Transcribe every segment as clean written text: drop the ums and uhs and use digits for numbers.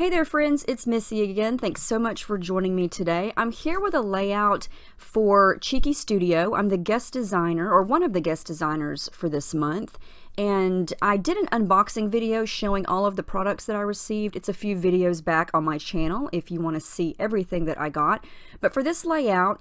Hey there friends, it's Missy again. Thanks so much for joining me today. I'm here with a layout for Cheeky Studio. I'm the guest designer, or one of the guest designers for this month. And I did an unboxing video showing all of the products that I received. It's a few videos back on my channel if you want to see everything that I got. But for this layout,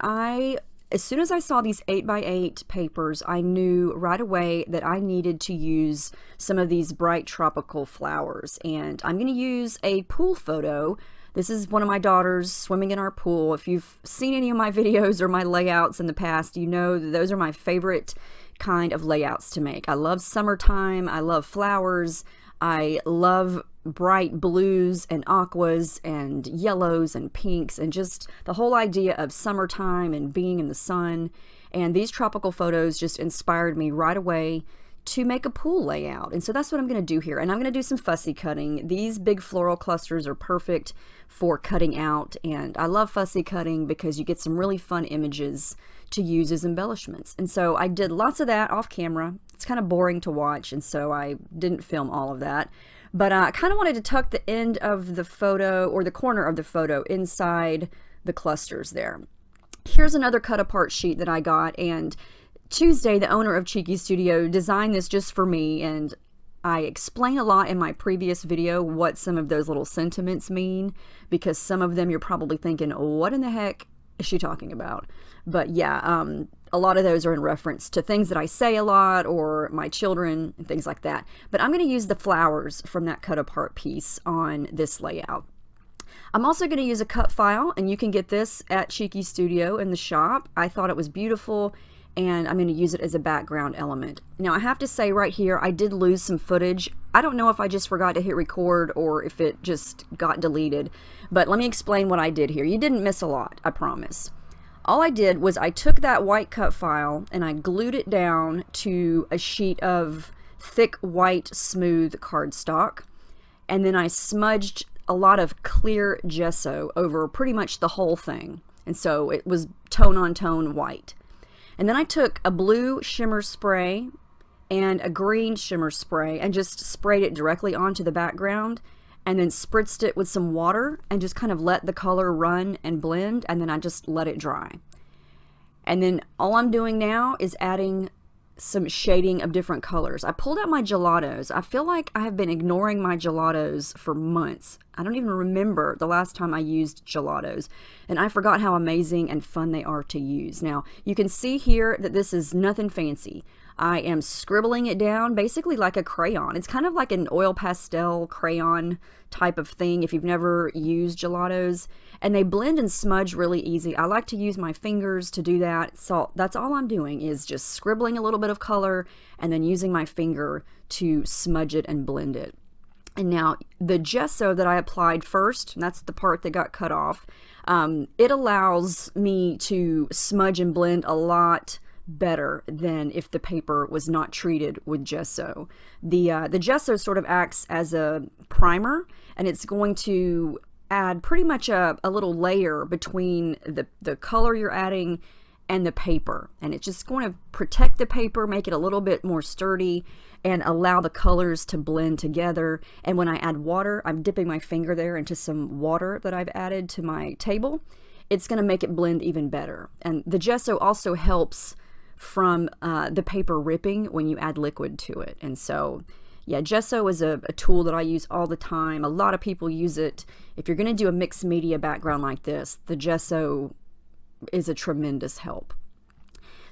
as soon as I saw these 8x8 papers, I knew right away that I needed to use some of these bright tropical flowers. And I'm going to use a pool photo. This is one of my daughters swimming in our pool. If you've seen any of my videos or my layouts in the past, you know that those are my favorite kind of layouts to make. I love summertime. I love flowers. I love bright blues and aquas and yellows and pinks and just the whole idea of summertime and being in the sun. And these tropical photos just inspired me right away to make a pool layout. And so that's what I'm going to do here. And I'm going to do some fussy cutting. These big floral clusters are perfect for cutting out. And I love fussy cutting because you get some really fun images to use as embellishments. And so I did lots of that off camera. It's kind of boring to watch, and so I didn't film all of that. But I kind of wanted to tuck the end of the photo, or the corner of the photo, inside the clusters there. Here's another cut apart sheet that I got, and Tuesday, the owner of Cheeky Studio, designed this just for me, and I explain a lot in my previous video what some of those little sentiments mean, because some of them you're probably thinking, what in the heck is she talking about? But yeah, a lot of those are in reference to things that I say a lot, or my children and things like that. But I'm going to use the flowers from that cut apart piece on this layout. I'm also going to use a cut file, and you can get this at Cheeky Studio in the shop. I thought it was beautiful, and I'm going to use it as a background element. Now I have to say right here, I did lose some footage. I don't know if I just forgot to hit record or if it just got deleted, but let me explain what I did here. You didn't miss a lot, I promise. All I did was I took that white cut file and I glued it down to a sheet of thick white smooth cardstock, and then I smudged a lot of clear gesso over pretty much the whole thing, and so it was tone on tone white. And then I took a blue shimmer spray and a green shimmer spray and just sprayed it directly onto the background, and then spritzed it with some water and just kind of let the color run and blend, and then I just let it dry. And then all I'm doing now is adding some shading of different colors. I pulled out my gelatos. I feel like I have been ignoring my gelatos for months. I don't even remember the last time I used gelatos, and I forgot how amazing and fun they are to use. Now you can see here that this is nothing fancy. I am scribbling it down basically like a crayon. It's kind of like an oil pastel crayon type of thing if you've never used gelatos, and they blend and smudge really easy. I like to use my fingers to do that, so that's all I'm doing, is just scribbling a little bit of color and then using my finger to smudge it and blend it. And now the gesso that I applied first, and that's the part that got cut off, it allows me to smudge and blend a lot better than if the paper was not treated with gesso. The gesso sort of acts as a primer, and it's going to add pretty much a little layer between the color you're adding and the paper, and it's just going to protect the paper, make it a little bit more sturdy, and allow the colors to blend together. And when I add water, I'm dipping my finger there into some water that I've added to my table. It's going to make it blend even better. And the gesso also helps from the paper ripping when you add liquid to it. And so yeah, gesso is a tool that I use all the time. A lot of people use it. If you're going to do a mixed media background like this, the gesso is a tremendous help.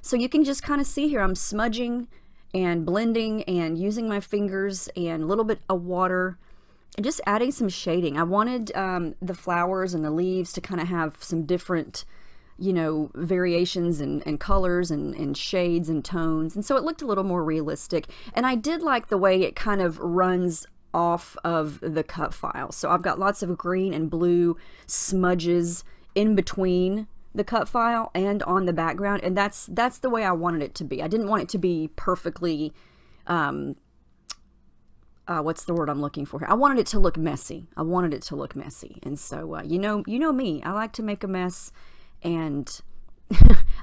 So you can just kind of see here, I'm smudging and blending and using my fingers and a little bit of water and just adding some shading. I wanted the flowers and the leaves to kind of have some different, you know, variations and colors and shades and tones, and so it looked a little more realistic. And I did like the way it kind of runs off of the cut file. So I've got lots of green and blue smudges in between the cut file and on the background, and that's the way I wanted it to be. I didn't want it to be perfectly what's the word I'm looking for here? I wanted it to look messy. I wanted it to look messy. And so you know me, I like to make a mess, and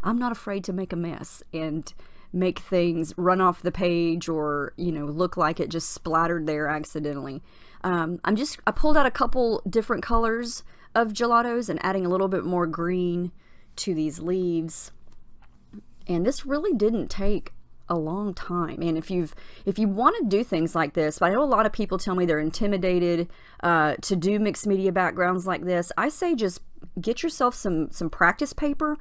I'm not afraid to make a mess and make things run off the page or, you know, look like it just splattered there accidentally. I pulled out a couple different colors of gelatos and adding a little bit more green to these leaves. And this really didn't take a long time. And if you want to do things like this, but I know a lot of people tell me they're intimidated to do mixed media backgrounds like this, I say just get yourself some practice paper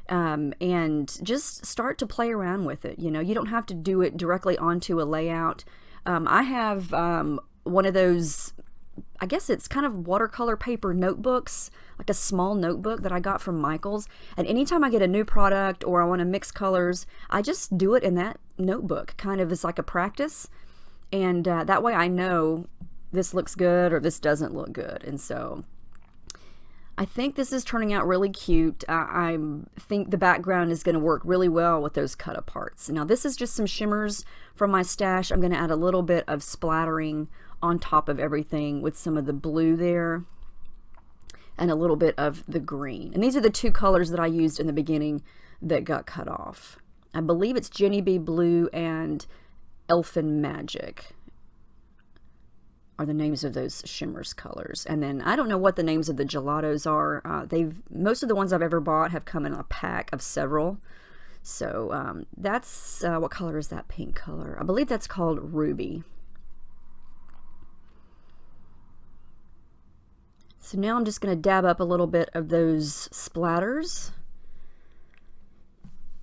and just start to play around with it. You know, you don't have to do it directly onto a layout. I have one of those, I guess it's kind of watercolor paper notebooks, like a small notebook that I got from Michael's. And anytime I get a new product or I want to mix colors, I just do it in that notebook, kind of as like a practice. And that way I know this looks good or this doesn't look good. And so I think this is turning out really cute. I think the background is going to work really well with those cut aparts. Now this is just some shimmers from my stash. I'm going to add a little bit of splattering on top of everything with some of the blue there and a little bit of the green. And these are the two colors that I used in the beginning that got cut off. I believe it's Jenny B Blue and Elfin Magic are the names of those shimmers colors. And then I don't know what the names of the gelatos are. Most of the ones I've ever bought have come in a pack of several. So that's what color is that pink color? I believe that's called Ruby. So now I'm just going to dab up a little bit of those splatters.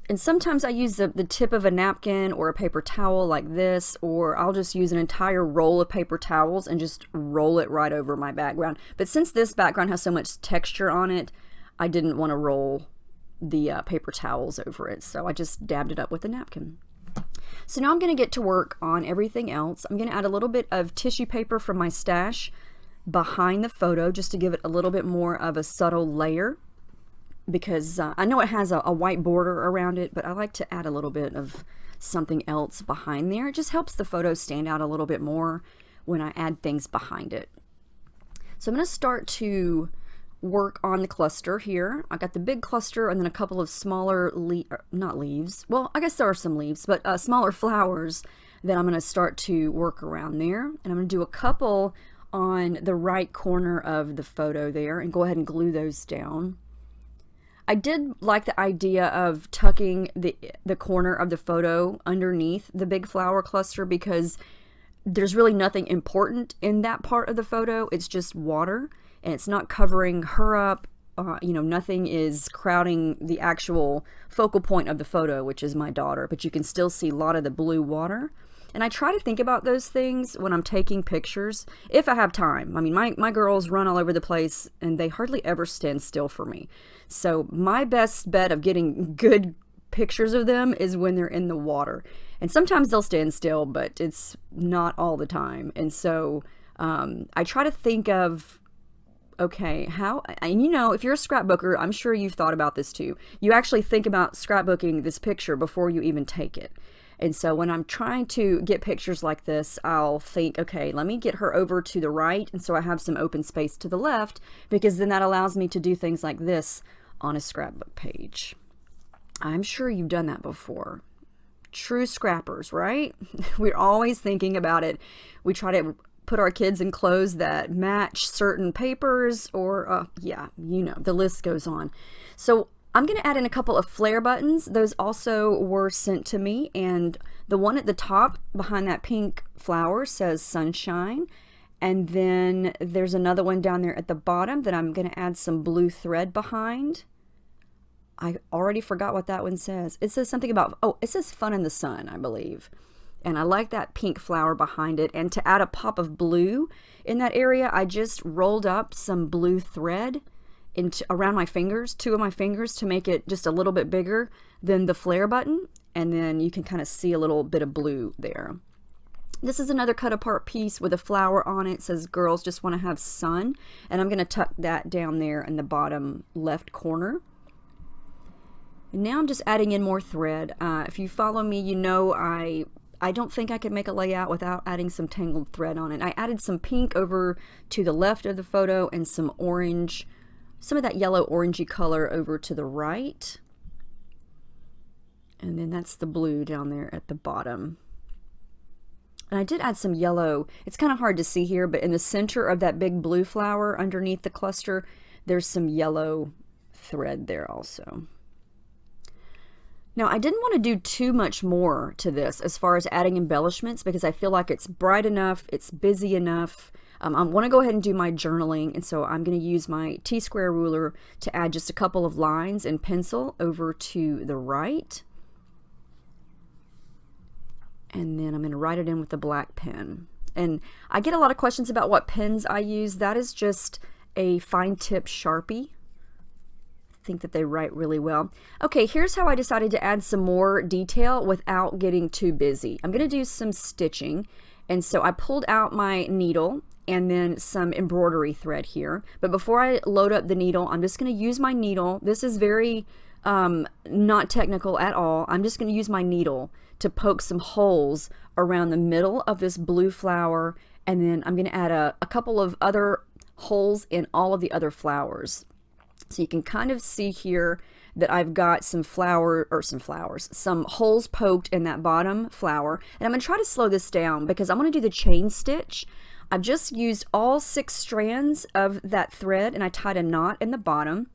And sometimes I use the tip of a napkin or a paper towel like this, or I'll just use an entire roll of paper towels and just roll it right over my background. But since this background has so much texture on it, I didn't want to roll the paper towels over it, so I just dabbed it up with a napkin. So now I'm going to get to work on everything else. I'm going to add a little bit of tissue paper from my stash behind the photo just to give it a little bit more of a subtle layer, because I know it has a white border around it, but I like to add a little bit of something else behind there. It just helps the photo stand out a little bit more when I add things behind it. So I'm going to start to work on the cluster here. I got the big cluster and then a couple of smaller not leaves. Well, I guess there are some leaves, but smaller flowers that I'm going to start to work around there. And I'm going to do a couple on the right corner of the photo there and go ahead and glue those down. I did like the idea of tucking the corner of the photo underneath the big flower cluster, because there's really nothing important in that part of the photo. It's just water, and it's not covering her up. You know, nothing is crowding the actual focal point of the photo, which is my daughter, but you can still see a lot of the blue water. And I try to think about those things when I'm taking pictures, if I have time. I mean, my girls run all over the place, and they hardly ever stand still for me. So my best bet of getting good pictures of them is when they're in the water. And sometimes they'll stand still, but it's not all the time. And so I try to think of, okay, how, and you know, if you're a scrapbooker, I'm sure you've thought about this too. You actually think about scrapbooking this picture before you even take it. And so when I'm trying to get pictures like this, I'll think, okay, let me get her over to the right, and so I have some open space to the left, because then that allows me to do things like this on a scrapbook page. I'm sure you've done that before. True scrappers, right? We're always thinking about it. We try to put our kids in clothes that match certain papers, or yeah, you know, the list goes on. So I'm going to add in a couple of flare buttons. Those also were sent to me, and the one at the top behind that pink flower says sunshine, and then there's another one down there at the bottom that I'm going to add some blue thread behind. I already forgot what that one says. It says something about, oh, it says fun in the sun, I believe. And I like that pink flower behind it. And to add a pop of blue in that area, I just rolled up some blue thread around my fingers, two of my fingers, to make it just a little bit bigger than the flare button, and then you can kind of see a little bit of blue there. This is another cut apart piece with a flower on it. It says girls just want to have sun, and I'm going to tuck that down there in the bottom left corner. And now I'm just adding in more thread. If you follow me, you know I don't think I could make a layout without adding some tangled thread on it. I added some pink over to the left of the photo and some orange, some of that yellow orangey color over to the right. And then that's the blue down there at the bottom. And I did add some yellow. It's kind of hard to see here, but in the center of that big blue flower underneath the cluster, there's some yellow thread there also. Now, I didn't want to do too much more to this as far as adding embellishments because I feel like it's bright enough, it's busy enough. I want to go ahead and do my journaling, and so I'm going to use my T-square ruler to add just a couple of lines in pencil over to the right. And then I'm going to write it in with the black pen. And I get a lot of questions about what pens I use. That is just a fine tip Sharpie. I think that they write really well. Okay, here's how I decided to add some more detail without getting too busy. I'm going to do some stitching. And so I pulled out my needle and then some embroidery thread here. But before I load up the needle, I'm just going to use my needle. This is very not technical at all. I'm just going to use my needle to poke some holes around the middle of this blue flower, and then I'm going to add a couple of other holes in all of the other flowers. So you can kind of see here that I've got some some holes poked in that bottom flower. And I'm going to try to slow this down because I want to do the chain stitch. I've just used all 6 strands of that thread and I tied a knot in the bottom.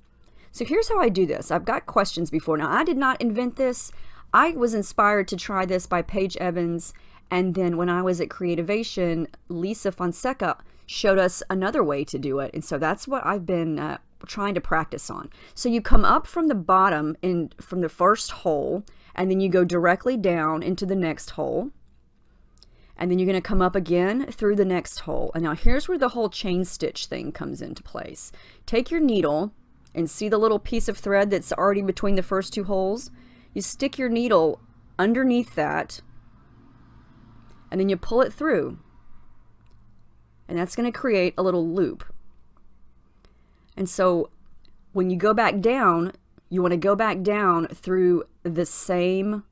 So here's how I do this. I've got questions before. Now, I did not invent this. I was inspired to try this by Paige Evans, and then when I was at Creativation, Lisa Fonseca showed us another way to do it, and so that's what I've been trying to practice on. So you come up from the bottom from the first hole, and then you go directly down into the next hole, and then you're going to come up again through the next hole. And now here's where the whole chain stitch thing comes into place. Take your needle and see the little piece of thread that's already between the first 2 holes. You stick your needle underneath that, and then you pull it through. And that's going to create a little loop. And so when you go back down, you want to go back down through the same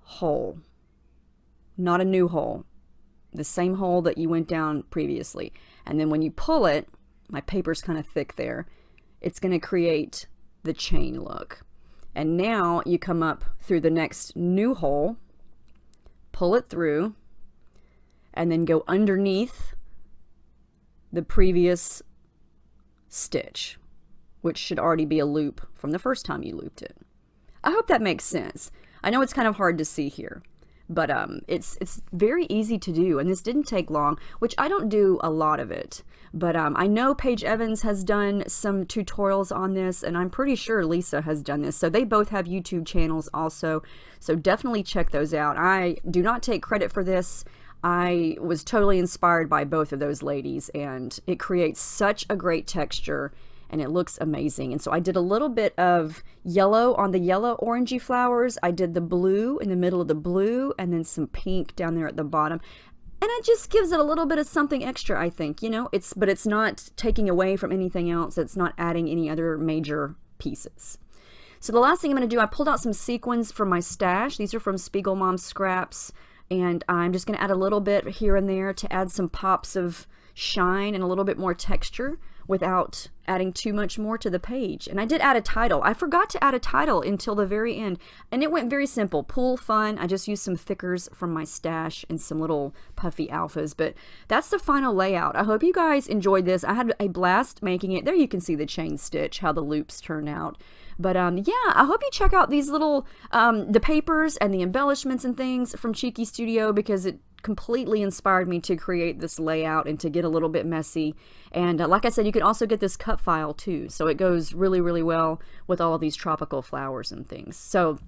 hole. Not a new hole. The same hole that you went down previously. And then when you pull it, my paper's kind of thick there, it's going to create the chain look. And now you come up through the next new hole, pull it through, and then go underneath the previous stitch, which should already be a loop from the first time you looped it. I hope that makes sense. I know it's kind of hard to see here, but it's very easy to do, and this didn't take long, which I don't do a lot of it. But I know Paige Evans has done some tutorials on this, and I'm pretty sure Lisa has done this. So they both have YouTube channels also, so definitely check those out. I do not take credit for this. I was totally inspired by both of those ladies, and it creates such a great texture, and it looks amazing. And so I did a little bit of yellow on the yellow orangey flowers. I did the blue in the middle of the blue, and then some pink down there at the bottom. And it just gives it a little bit of something extra, I think, you know, but it's not taking away from anything else. It's not adding any other major pieces. So the last thing I'm going to do, I pulled out some sequins from my stash. These are from Spiegel Mom Scraps, and I'm just going to add a little bit here and there to add some pops of shine and a little bit more texture without adding too much more to the page. And I did add a title. I forgot to add a title until the very end, and it went very simple. Pool Fun. I just used some thickers from my stash and some little puffy alphas, but that's the final layout. I hope you guys enjoyed this. I had a blast making it. There you can see the chain stitch, how the loops turn out. But yeah, I hope you check out these little, the papers and the embellishments and things from Cheeky Studio, because it completely inspired me to create this layout and to get a little bit messy. And like I said, you can also get this cut file too, so it goes really, really well with all of these tropical flowers and things. So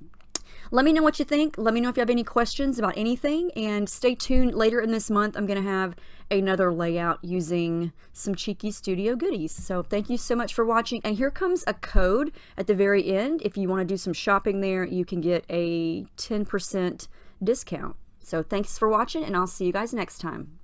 let me know what you think. Let me know if you have any questions about anything, and stay tuned. Later in this month, I'm going to have another layout using some Cheeky Studio goodies. So thank you so much for watching, and here comes a code at the very end. If you want to do some shopping there, you can get a 10% discount. So thanks for watching, and I'll see you guys next time.